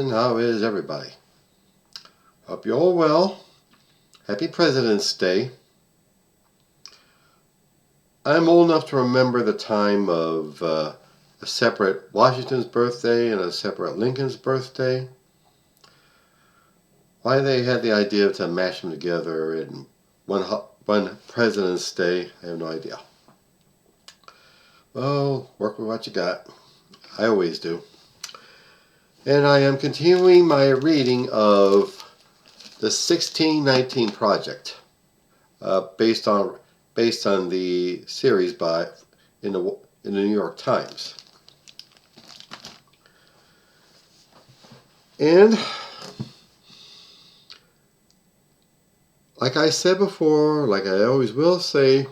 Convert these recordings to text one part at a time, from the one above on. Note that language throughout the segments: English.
and how is everybody? Hope you're all well. Happy President's Day. I'm old enough to remember the time of a separate Washington's birthday and a separate Lincoln's birthday. Why they had the idea to mash them together in one President's Day, I have no idea. Well, work with what you got. I always do. And I am continuing my reading of the 1619 Project, based on the series in the New York Times. And like I said before, like I always will say,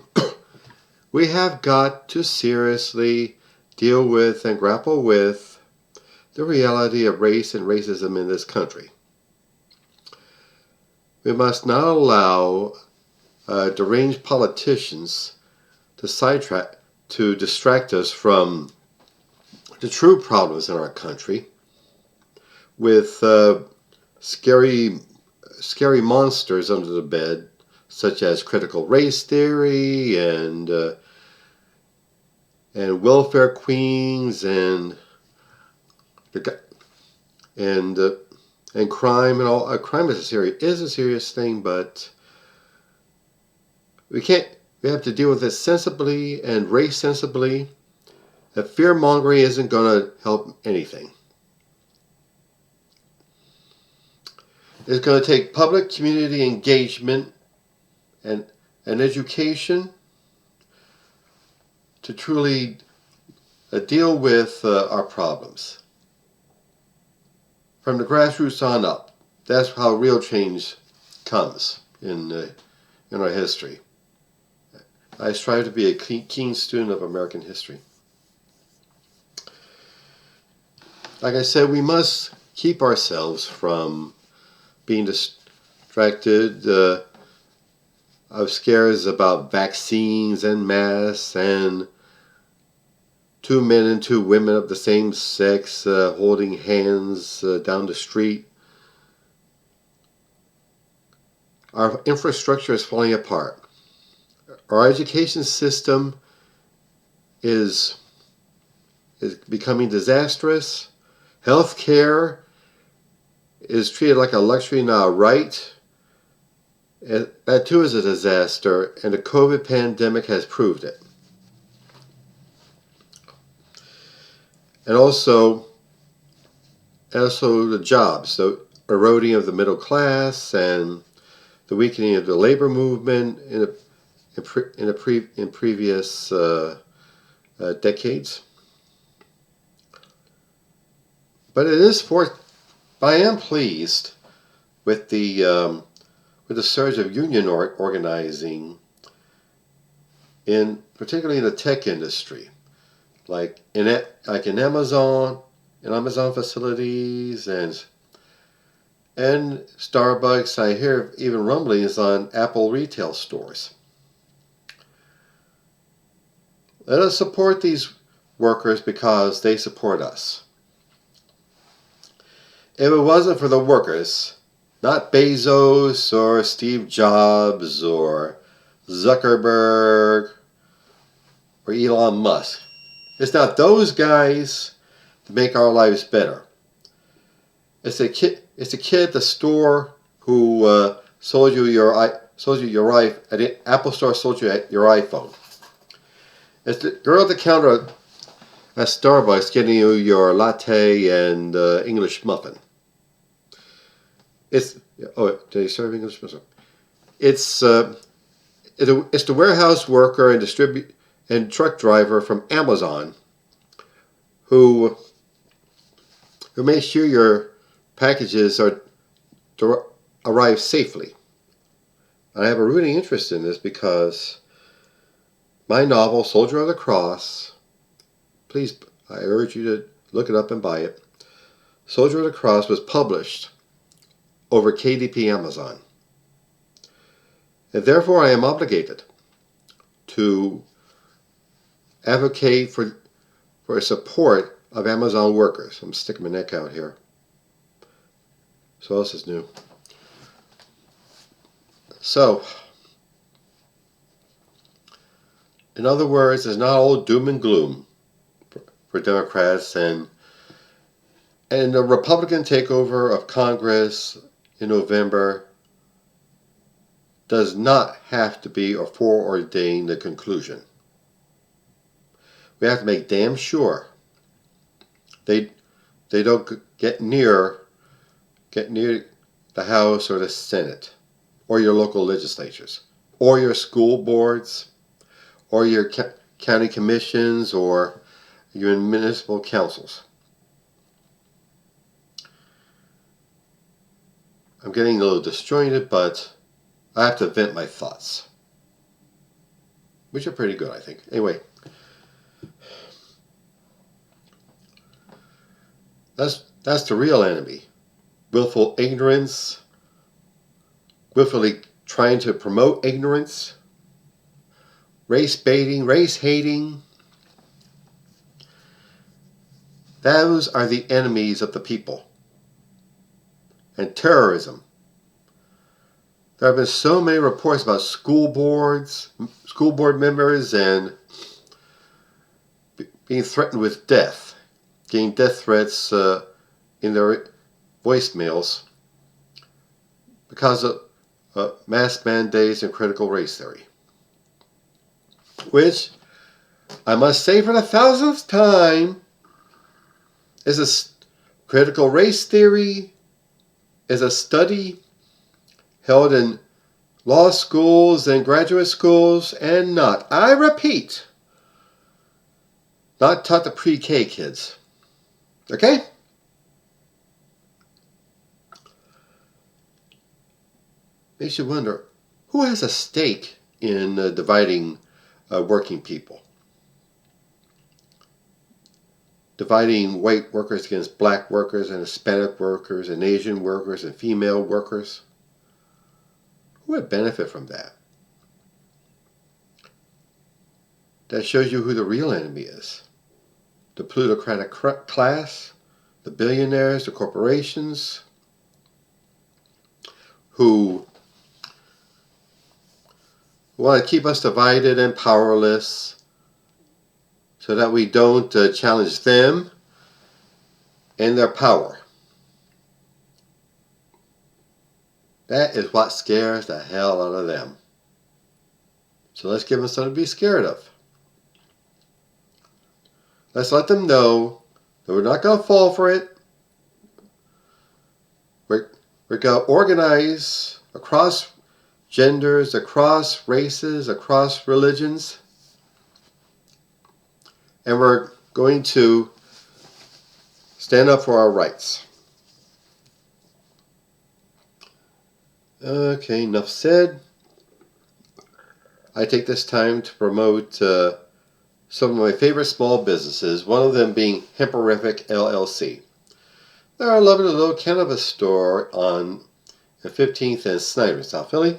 we have got to seriously deal with and grapple with the reality of race and racism in this country. We must not allow deranged politicians to distract us from the true problems in our country with scary monsters under the bed, such as critical race theory and welfare queens and crime and all. Crime is a serious thing, but we have to deal with it sensibly and race sensibly. That fear mongering isn't going to help anything. It's going to take public community engagement and education to truly deal with our problems. From the grassroots on up, that's how real change comes in our history. I strive to be a keen student of American history. Like I said, we must keep ourselves from being distracted of scares about vaccines and masks and two men and two women of the same sex holding hands down the street. Our infrastructure is falling apart. Our education system is becoming disastrous. Healthcare is treated like a luxury, not a right. And that too is a disaster, and the COVID pandemic has proved it. And also the jobs, the eroding of the middle class, and the weakening of the labor movement in previous decades. But I am pleased with the surge of union organizing particularly in the tech industry, like in Amazon facilities and Starbucks. I hear even rumblings on Apple retail stores. Let us support these workers because they support us. If it wasn't for the workers, not Bezos or Steve Jobs or Zuckerberg or Elon Musk, it's not those guys that make our lives better. It's the kid at the store who sold you your at the Apple store sold you your iPhone. It's the girl at the counter at Starbucks getting you your latte and English muffin. Did they serve English muffin? It's the warehouse worker and truck driver from Amazon who makes sure your packages arrive safely. I have a rooting interest in this because my novel, Soldier of the Cross, please, I urge you to look it up and buy it. Soldier of the Cross was published over KDP Amazon. And therefore I am obligated to advocate for support of Amazon workers. I'm sticking my neck out here. So what else is new? So, in other words, it's not all doom and gloom for Democrats, and the Republican takeover of Congress in November does not have to be or foreordain the conclusion. We have to make damn sure they don't get near the House or the Senate or your local legislatures or your school boards or your county commissions or your municipal councils. I'm getting a little disjointed, but I have to vent my thoughts, which are pretty good, I think. Anyway, that's the real enemy. Willful ignorance, willfully trying to promote ignorance, race baiting, race hating. Those are the enemies of the people. And terrorism. There have been so many reports about school board members, and being threatened with death, getting death threats in their voicemails because of mask mandates and critical race theory. Which, I must say for the 1000th time, is a critical race theory is a study held in law schools and graduate schools, and not, I repeat, not taught to pre-K kids. Okay? Makes you wonder, who has a stake in dividing working people? Dividing white workers against black workers and Hispanic workers and Asian workers and female workers. Who would benefit from that? That shows you who the real enemy is. The plutocratic class, the billionaires, the corporations, who want to keep us divided and powerless so that we don't challenge them and their power. That is what scares the hell out of them. So let's give them something to be scared of. Let's let them know that we're not going to fall for it. We're going to organize across genders, across races, across religions. And we're going to stand up for our rights. Okay, enough said. I take this time to promote some of my favorite small businesses, one of them being Hemperific LLC. They're a lovely little cannabis store on the 15th and Snyder, South Philly.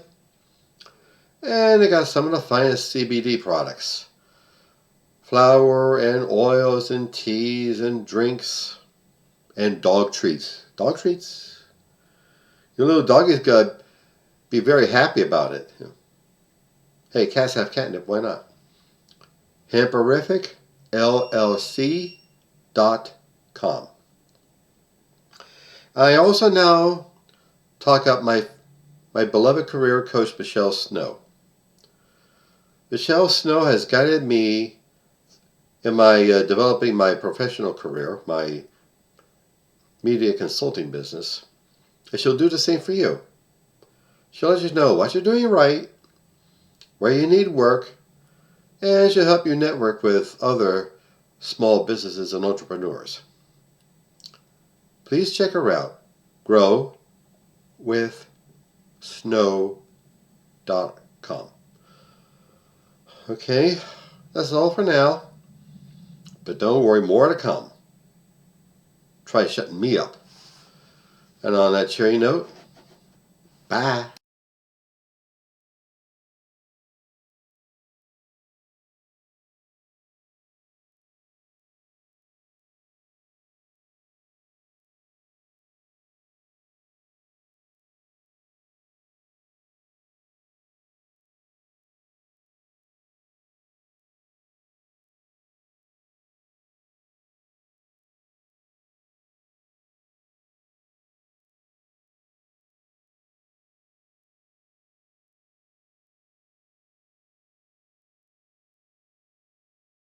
And they got some of the finest CBD products. Flour and oils and teas and drinks and dog treats. Dog treats? Your little doggy's going to be very happy about it. Hey, cats have catnip, why not? HemperificLLC.com. I also now talk up my beloved career coach, Michelle Snow. Michelle Snow has guided me in my developing my professional career, my media consulting business, and she'll do the same for you. She'll let you know what you're doing right, where you need work, and she'll help you network with other small businesses and entrepreneurs. Please check her out. growwithsnow.com. Okay, that's all for now. But don't worry, more to come. Try shutting me up. And on that cheery note, bye.